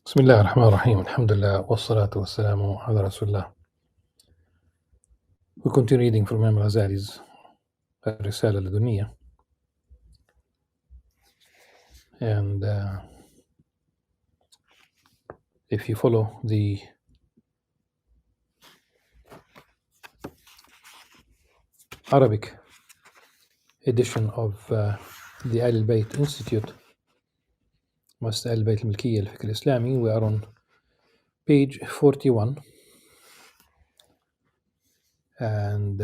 بسم الله الرحمن الرحيم الحمد لله والصلاة والسلام على رسول الله. We continue reading from Imam Al-Ghazali's Al-Risala al-Ladunniyyah, and if you follow the Arabic edition of the Al-Bayt Institute, Must Al-Bayt al-Milkiyya al-Fikr al-Islami, we are on page 41, and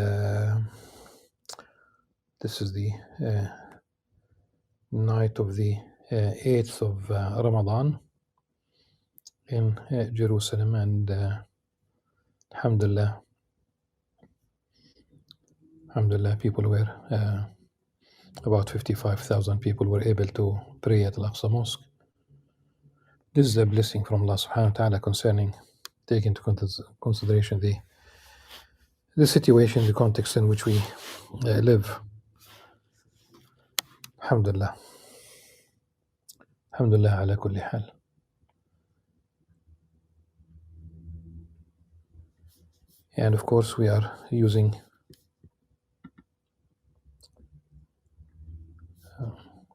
this is the night of the 8th of Ramadan in Jerusalem, and alhamdulillah, people were about 55,000 people were able to pray at Al-Aqsa Mosque. This is a blessing from Allah subhanahu wa ta'ala concerning taking into consideration the situation, the context in which we live. Alhamdulillah. Alhamdulillah ala kulli hal. And of course we are using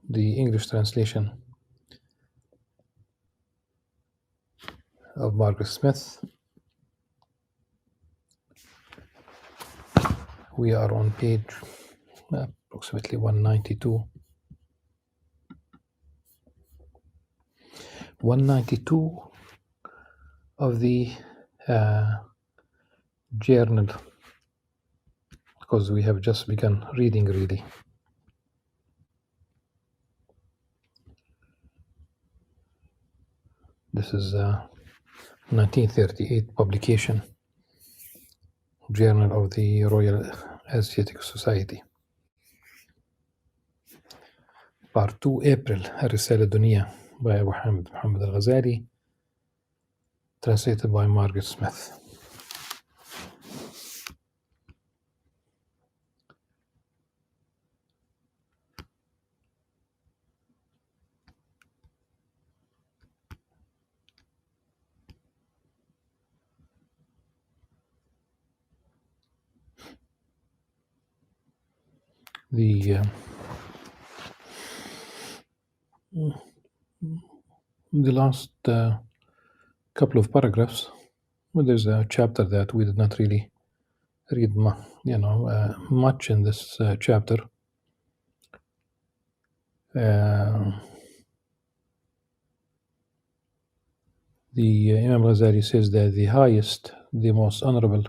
the English translation of Margaret Smith. We are on page approximately 192. 192 of the journal, because we have just begun reading really. This is 1938 publication, Journal of the Royal Asiatic Society. Part 2, April, Al-Risala al-Ladunniyyah by Abu Hamid Muhammad Al-Ghazali, translated by Margaret Smith. The last couple of paragraphs, well, there's a chapter that we did not really read much in this chapter. The Imam Ghazali says that the highest, the most honorable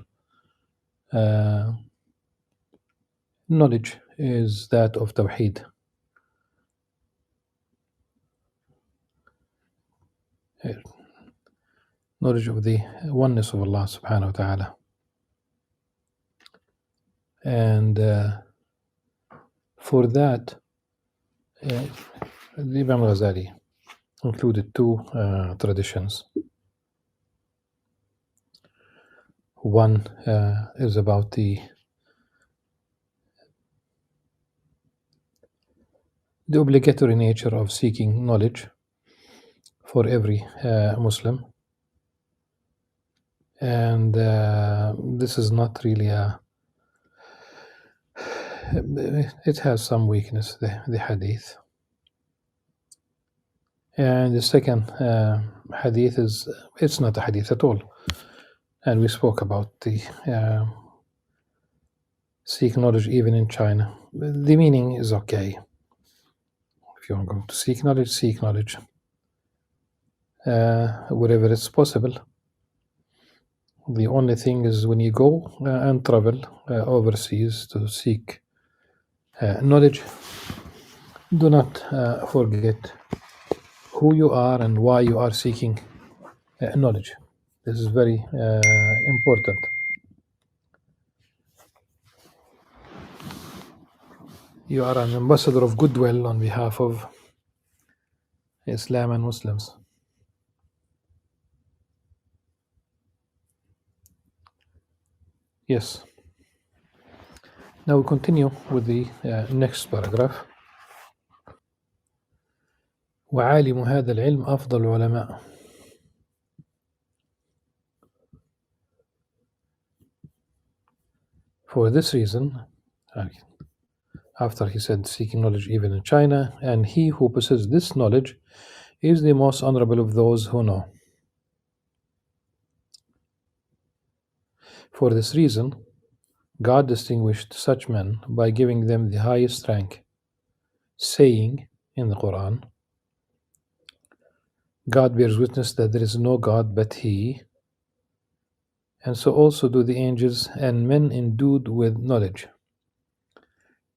knowledge is that of Tawheed. Knowledge of the oneness of Allah subhanahu wa ta'ala. And for that, the Imam Ghazali included two traditions. One is about the obligatory nature of seeking knowledge for every Muslim, and this is not really it has some weakness, the hadith. And the second hadith it's not a hadith at all, and we spoke about the seek knowledge even in China. The meaning is okay. If you want to go to seek knowledge wherever it's possible. The only thing is when you go and travel overseas to seek knowledge, do not forget who you are and why you are seeking knowledge. This is very important. You are an ambassador of goodwill on behalf of Islam and Muslims. Yes. Now we continue with the next paragraph. وعالم هذا العلم أفضل العلماء. For this reason, after he said seeking knowledge even in China, and he who possesses this knowledge is the most honorable of those who know. For this reason, God distinguished such men by giving them the highest rank, saying in the Quran, God bears witness that there is no God but He, and so also do the angels and men endued with knowledge.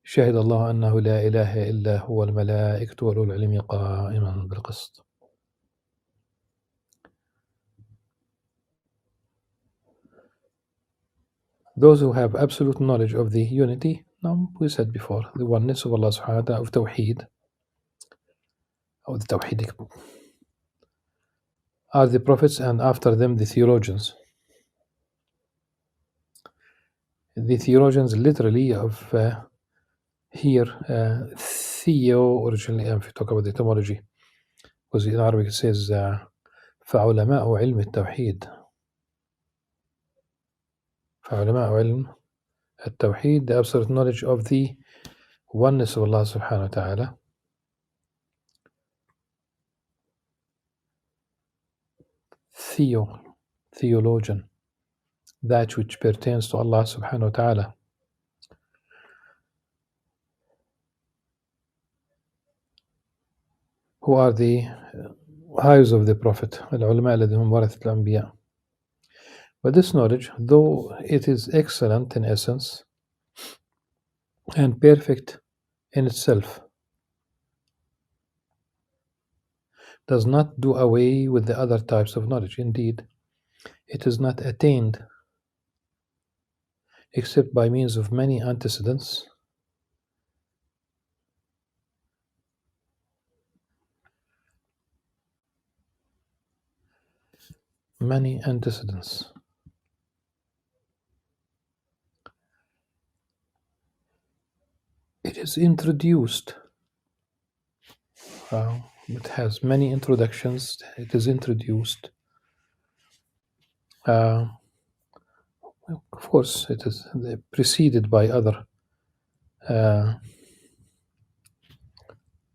شهد الله أنه لا إله إلا هو الملائكة وأولو العلم قائما بالقسط. Those who have absolute knowledge of the unity, now we said before, the oneness of Allah subhanahu wa ta'ala, of Tawheed, or the Tawheedic, are the prophets and after them the theologians. The theologians literally of here, theo originally, if you talk about the etymology, because in Arabic it says فعلماء علم التوحيد. فعلماء علم التوحيد, the absolute knowledge of the oneness of Allah subhanahu wa ta'ala. Theologian, that which pertains to Allah subhanahu wa ta'ala. Who are the highs of the Prophet, al-ulama الذين هم ورثة الأنبياء. But this knowledge, though it is excellent in essence and perfect in itself, does not do away with the other types of knowledge. Indeed, it is not attained except by means of many antecedents, It is introduced. It has many introductions. It is introduced. Of course, it is preceded by other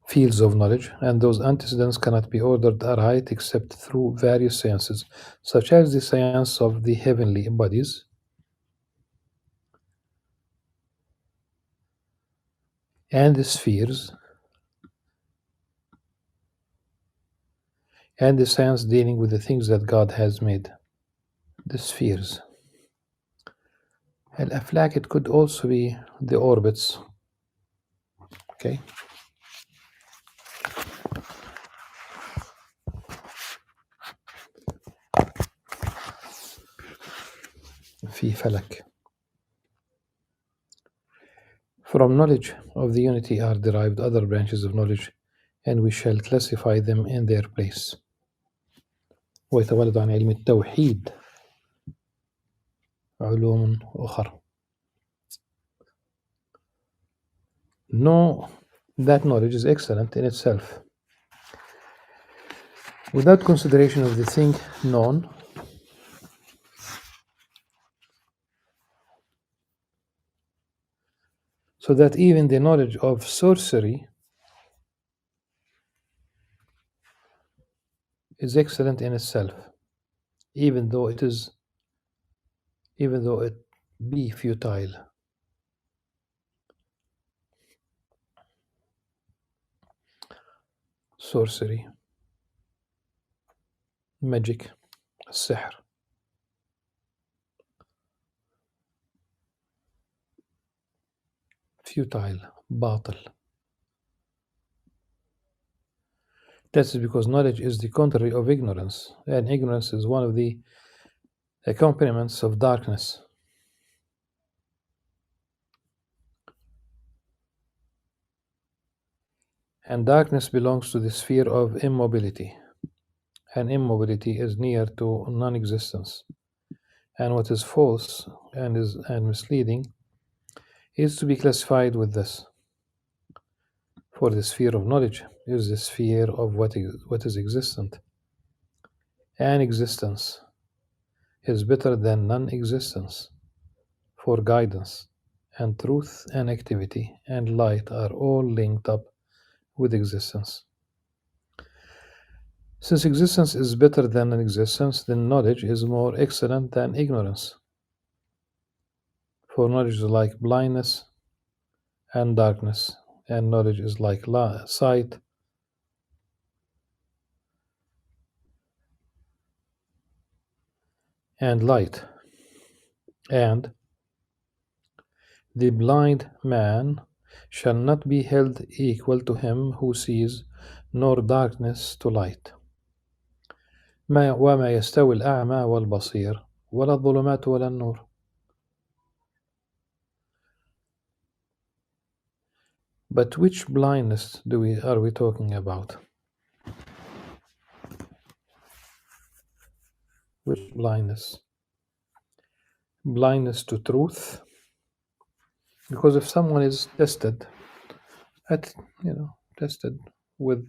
fields of knowledge, and those antecedents cannot be ordered aright except through various sciences, such as the science of the heavenly bodies, and the spheres, and the science dealing with the things that God has made. The spheres. Al-Aflak, it could also be the orbits. Okay. في فلك. From knowledge of the unity are derived other branches of knowledge, and we shall classify them in their place. ويتولد عن علم التوحيد علوم أخرى. Know that knowledge is excellent in itself, without consideration of the thing known, so that even the knowledge of sorcery is excellent in itself, even though it be futile. Sorcery, magic, السحر. Futile, باطل. That is because knowledge is the contrary of ignorance, and ignorance is one of the accompaniments of darkness. And darkness belongs to the sphere of immobility, and immobility is near to non-existence. And what is false and misleading is to be classified with this. For the sphere of knowledge is the sphere of what is existent, and existence is better than non-existence for guidance. and truth and activity and light are all linked up with existence. Since existence is better than non-existence, then knowledge is more excellent than ignorance. For knowledge is like blindness and darkness, and knowledge is like sight and light. And the blind man shall not be held equal to him who sees, nor darkness to light. وما يستوي الأعمى والبصير ولا الظلمات ولا النور. But which blindness are we talking about? Which blindness? Blindness to truth? Because if someone is tested with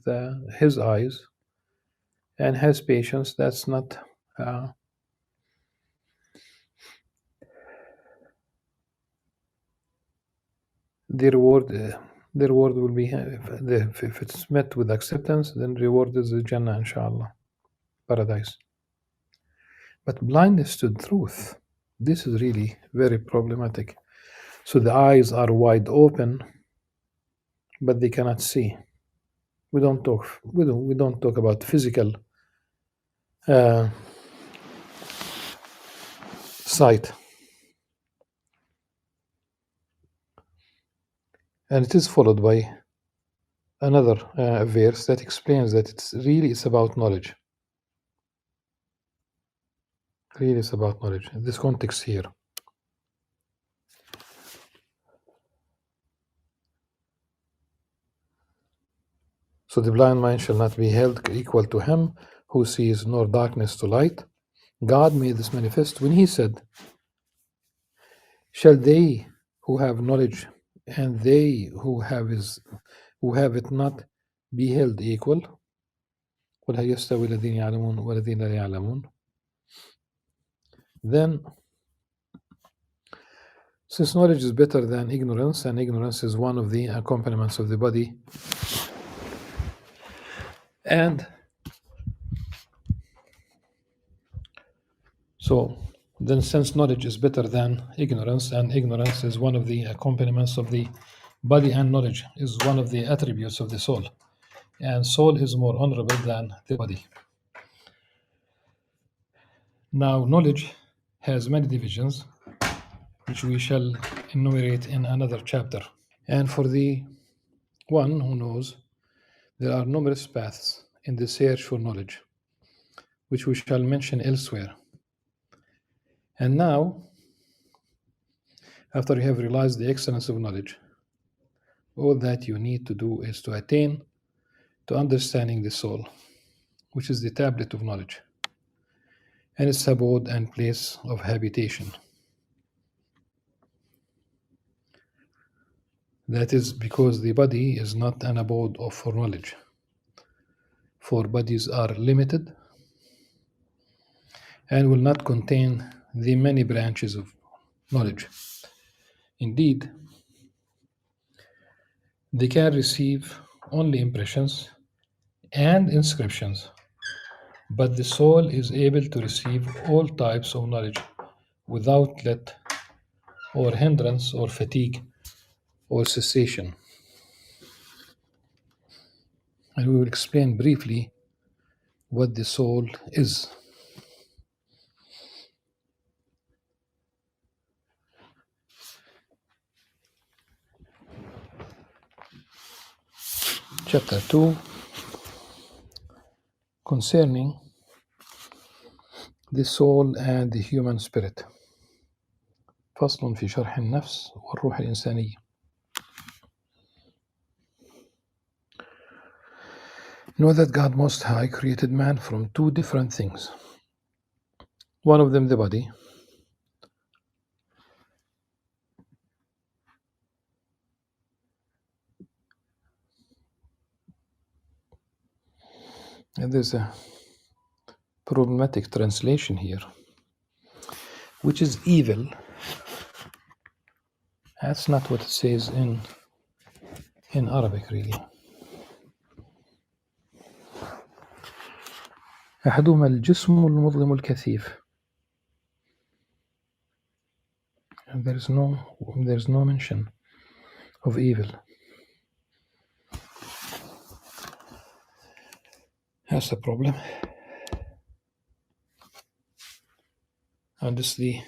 his eyes and has patience, that's not the reward. The reward will be if it's met with acceptance, then reward is the Jannah, inshallah, paradise. But blindness to truth, this is really very problematic. So the eyes are wide open, but they cannot see. We don't talk about physical sight. And it is followed by another verse that explains that it's about knowledge. Really, it's about knowledge. In this context here. So the blind man shall not be held equal to him who sees, nor darkness to light. God made this manifest when he said, shall they who have knowledge and they who have it not be held equal? قل هل يستوي الذين يعلمون والذين لا يعلمون? Then, since knowledge is better than ignorance, and ignorance is one of the accompaniments of the body, and so then since knowledge is better than ignorance, and ignorance is one of the accompaniments of the body, and knowledge is one of the attributes of the soul, and soul is more honorable than the body. Now, knowledge has many divisions, which we shall enumerate in another chapter. And for the one who knows, there are numerous paths in the search for knowledge, which we shall mention elsewhere. And now, after you have realized the excellence of knowledge, all that you need to do is to attain to understanding the soul, which is the tablet of knowledge, and its abode and place of habitation. That is because the body is not an abode for knowledge, for bodies are limited and will not contain the many branches of knowledge. Indeed, they can receive only impressions and inscriptions, but the soul is able to receive all types of knowledge without let or hindrance or fatigue or cessation. And we will explain briefly what the soul is. Chapter 2, concerning the soul and the human spirit. فصل في شرح النفس والروح الإنسانية. Know that God Most High created man from two different things. One of them the body, and there's a problematic translation here, which is evil That's not what it says in Arabic really. أحدهما الجسم المظلم الكثيف. And there's no mention of evil. That's the problem. And this the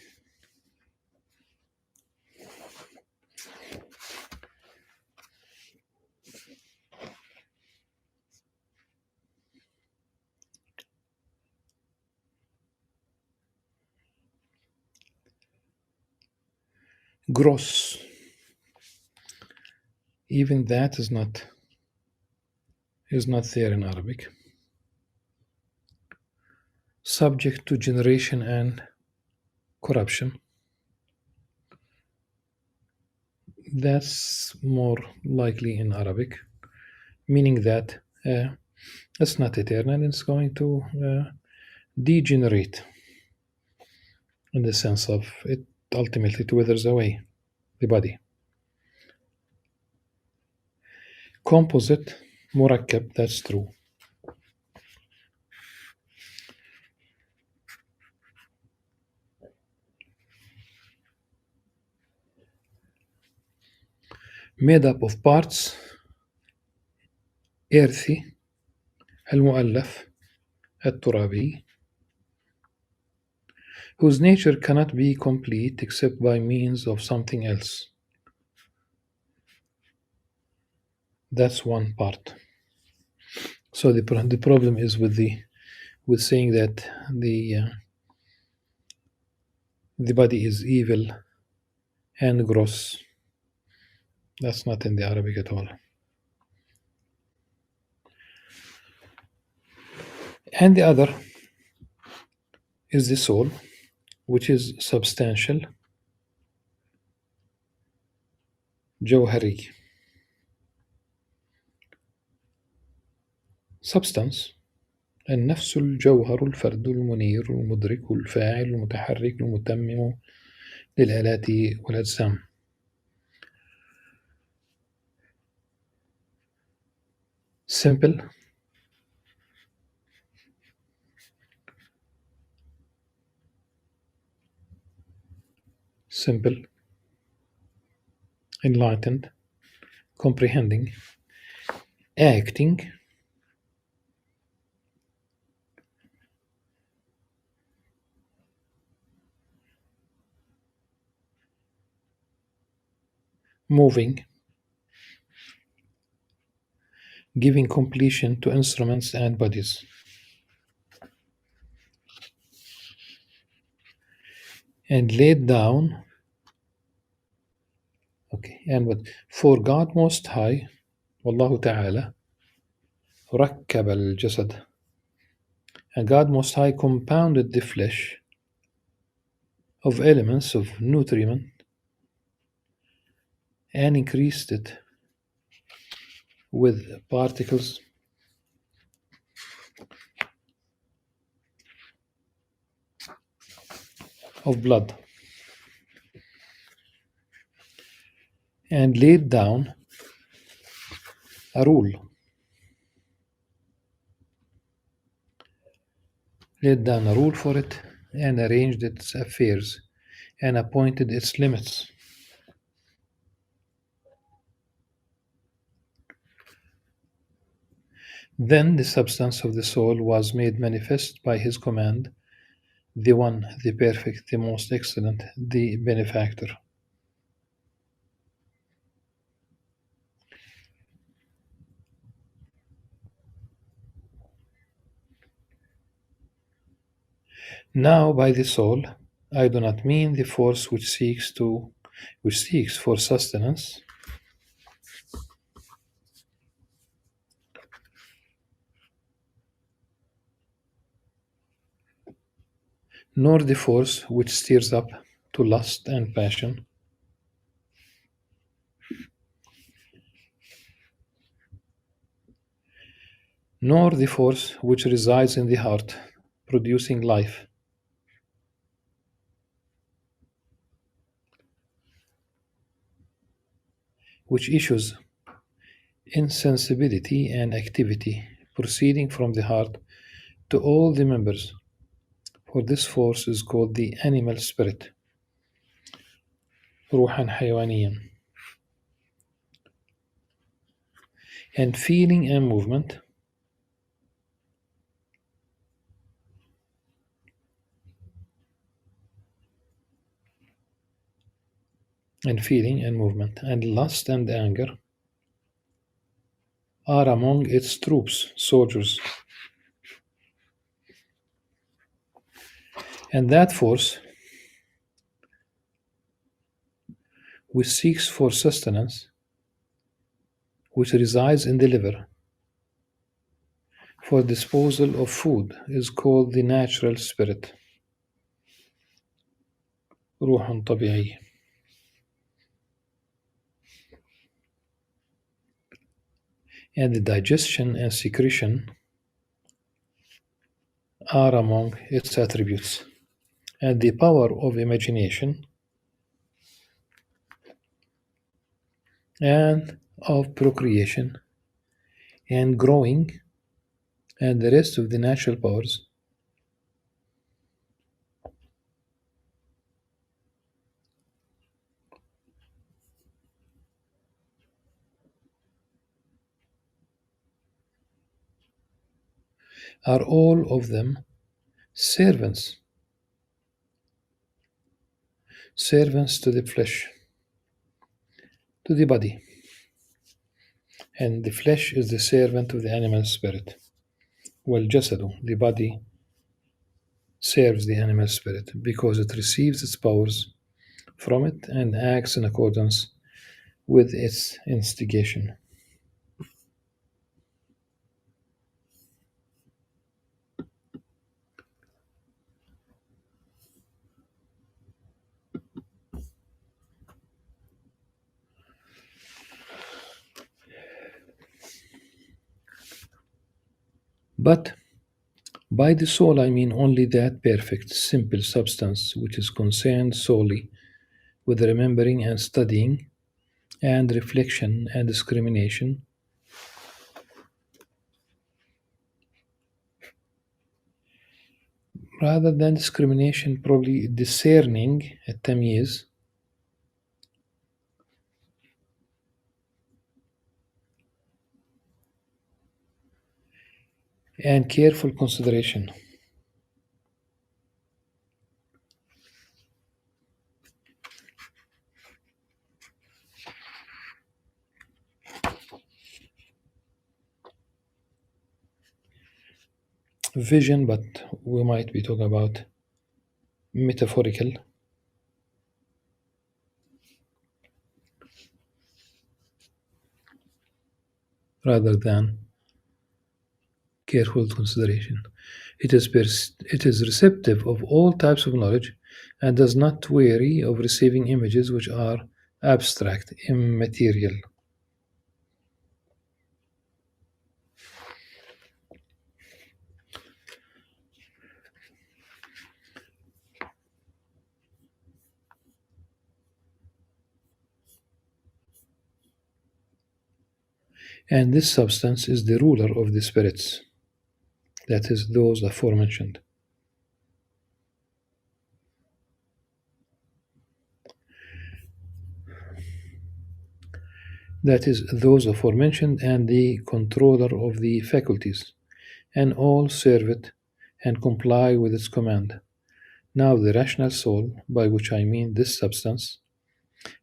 gross. Even that is not there in Arabic. Subject to generation and corruption. That's more likely in Arabic, meaning that it's not eternal, it's going to degenerate in the sense of it ultimately withers away the body. Composite, murakkab, that's true. Made up of parts, earthy, المؤلف, الترابي, whose nature cannot be complete except by means of something else. That's one part. So the problem is with saying that the body is evil and gross. That's not in the Arabic at all. And the other is the soul, which is substantial, jawhari, substance. النفس الجوهر الفرد المنير المدرك الفاعل المتحرك المتمم للآلات والأجسام. Simple, enlightened, comprehending, acting, moving, giving completion to instruments and bodies. And laid down. Okay, and what? For God Most High, Wallahu Ta'ala, ركب الجسد. And God Most High compounded the flesh of elements of nutriment and increased it with particles of blood, and laid down a rule. Laid down a rule for it and arranged its affairs and appointed its limits. Then the substance of the soul was made manifest by his command, the one, the perfect, the most excellent, the benefactor. Now by the soul I do not mean the force which seeks for sustenance, nor the force which steers up to lust and passion, nor the force which resides in the heart, producing life, which issues insensibility and activity proceeding from the heart to all the members. For this force is called the animal spirit, روحا حيوانيا. And feeling and movement and lust and anger are among its troops, soldiers. And that force, which seeks for sustenance, which resides in the liver, for disposal of food, is called the natural spirit, روح طبيعي. And the digestion and secretion are among its attributes. And the power of imagination and of procreation and growing and the rest of the natural powers are all of them servants to the flesh, to the body. And the flesh is the servant of the animal spirit. والجسد, the body, serves the animal spirit because it receives its powers from it and acts in accordance with its instigation. But by the soul I mean only that perfect, simple substance which is concerned solely with remembering and studying and reflection and discrimination, rather than discrimination, probably discerning, التمييز, and careful consideration. Vision, but we might be talking about metaphorical rather than careful consideration. It is receptive of all types of knowledge and does not weary of receiving images which are abstract, immaterial. And this substance is the ruler of the spirits, that is, those aforementioned. That is, those aforementioned and the controller of the faculties, and all serve it and comply with its command. Now the rational soul, by which I mean this substance,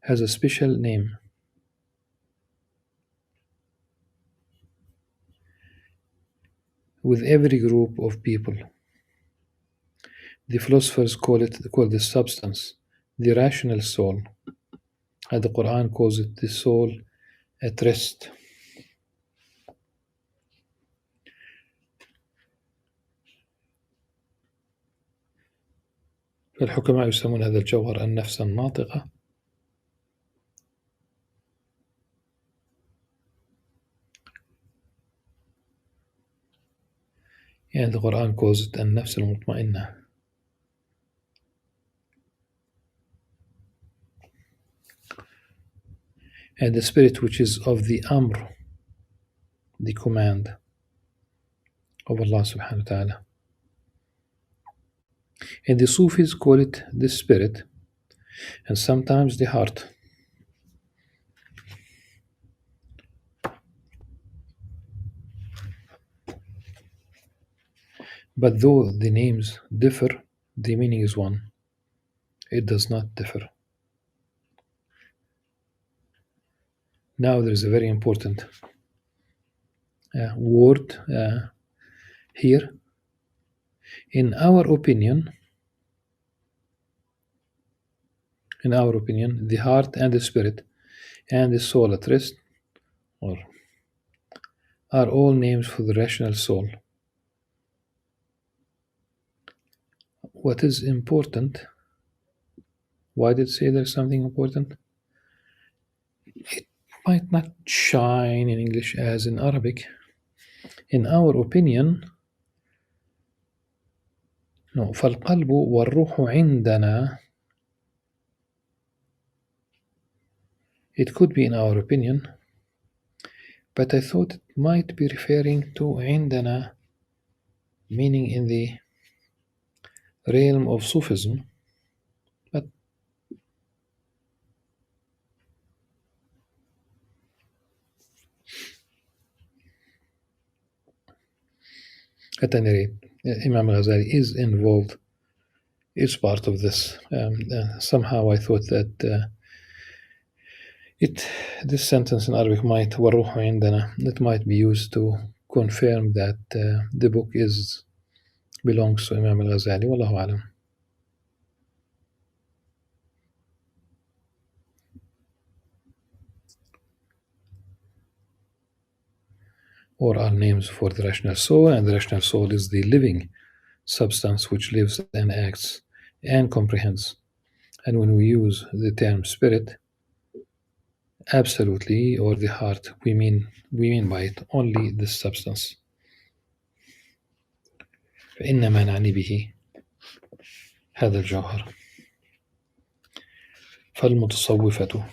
has a special name. With every group of people, the philosophers call this substance the rational soul, and the Quran calls it the soul at rest. فالحكماء يسمون هذا الجوهر النفس الناطقة. And the Quran calls it النفس المطمئنة. and the spirit which is of the Amr, the command of Allah subhanahu wa ta'ala. And the Sufis call it the spirit and sometimes the heart. But though the names differ, the meaning is one. It does not differ. Now there is a very important word here. In our opinion, the heart and the spirit and the soul at rest are all names for the rational soul. What is important? Why did it say there's something important? It might not shine in English as in Arabic. In our opinion, no, فالقلب والروح عندنا. It could be in our opinion, but I thought it might be referring to عندنا, meaning in the realm of Sufism. But at any rate, Imam Al-Ghazali is involved, is part of this. Somehow I thought that this sentence in Arabic might وَالرُّوحُ عِنْدَنَا, it might be used to confirm that the book belongs to Imam Al-Ghazali. Wallahu alam. Or are names for the rational soul, and the rational soul is the living substance which lives and acts and comprehends. And when we use the term spirit, absolutely, or the heart, we mean by it only this substance. فإنما نعني به هذا الجوهر. فالمتصوفة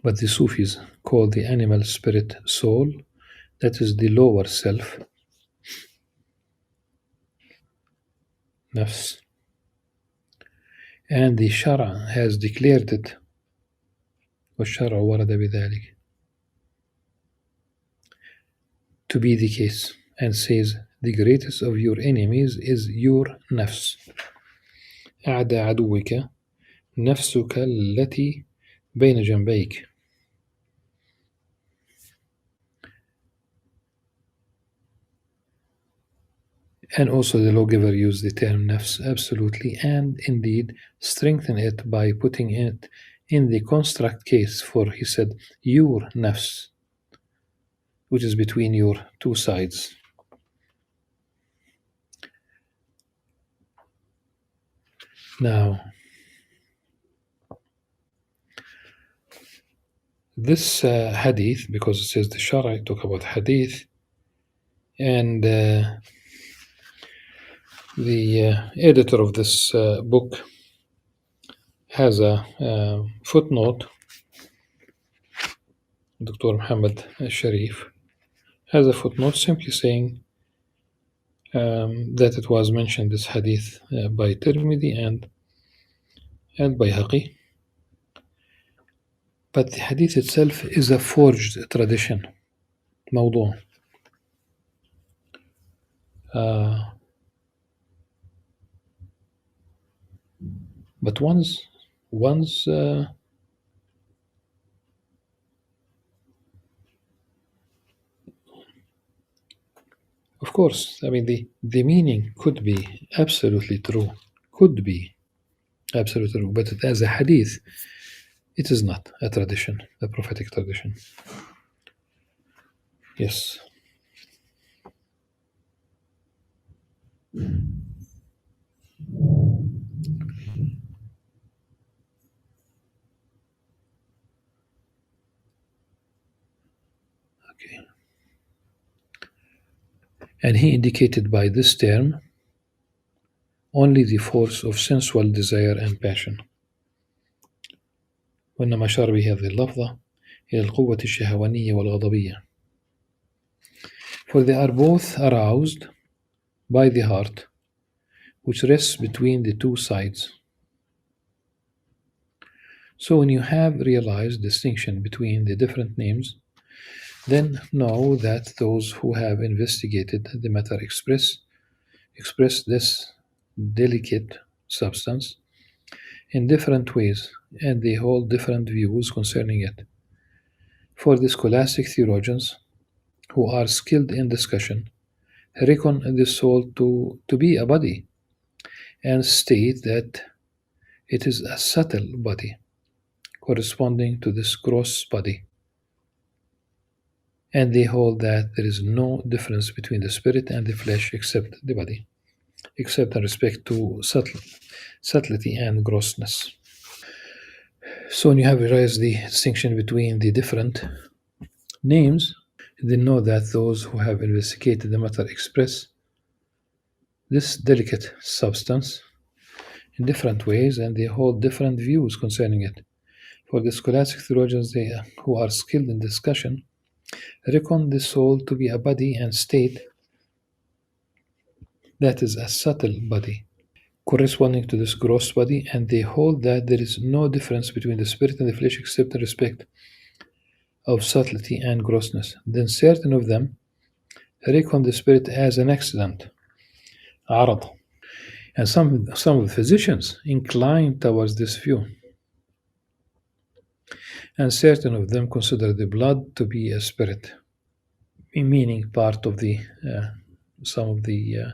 But the Sufis call the animal spirit soul, that is the lower self, nafs, and the Shara has declared it, والشرع ورد بذلك, to be the case, and says the greatest of your enemies is your nafs. أعدى عدوك نفسك التي بين جنبيك. And also the lawgiver used the term nafs absolutely, and indeed strengthen it by putting it in the construct case, for he said your nafs, which is between your two sides. Now, this hadith, because it says the Shara, talk about hadith, and the editor of this book has a footnote. Dr. Muhammad Sharif has a footnote simply saying that it was mentioned, this hadith, by Tirmidhi and Bayhaqi. But the hadith itself is a forged tradition, موضوع. But once of course, I mean the meaning could be absolutely true, but as a hadith, it is not a tradition, a prophetic tradition. Yes. And he indicated by this term only the force of sensual desire and passion. وإنما أشار بهذه اللفظة إلى القوة الشهوانية والغضبية. For they are both aroused by the heart, which rests between the two sides. So when you have realized distinction between the different names, then know that those who have investigated the matter express this delicate substance in different ways, and they hold different views concerning it. For the scholastic theologians, who are skilled in discussion, reckon the soul to be a body, and state that it is a subtle body, corresponding to this gross body. And they hold that there is no difference between the spirit and the flesh except the body, except in respect to subtlety and grossness. So when you have realized the distinction between the different names, then know that those who have investigated the matter express this delicate substance in different ways, and they hold different views concerning it. For the scholastic theologians, who are skilled in discussion, reckon the soul to be a body and state that is a subtle body, corresponding to this gross body, and they hold that there is no difference between the spirit and the flesh except in respect of subtlety and grossness. Then certain of them reckon the spirit as an accident, عرض. And some of the physicians incline towards this view. And certain of them consider the blood to be a spirit, meaning part of the some of the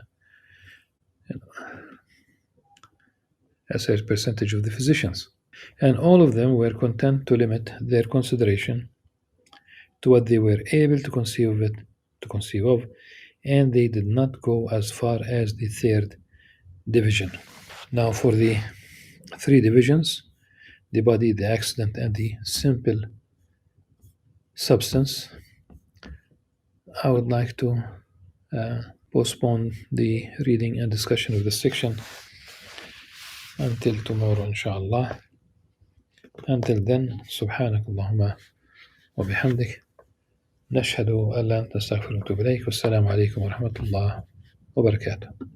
a certain percentage of the physicians. And all of them were content to limit their consideration to what they were able to conceive of, and they did not go as far as the third division. Now for the three divisions, the body, the accident, and the simple substance, I would like to postpone the reading and discussion of this section until tomorrow, inshallah. Until then, سبحانك اللهم وبحمدك نشهد أن لا نستغفرك ونتوب إليك والسلام عليكم ورحمة الله وبركاته.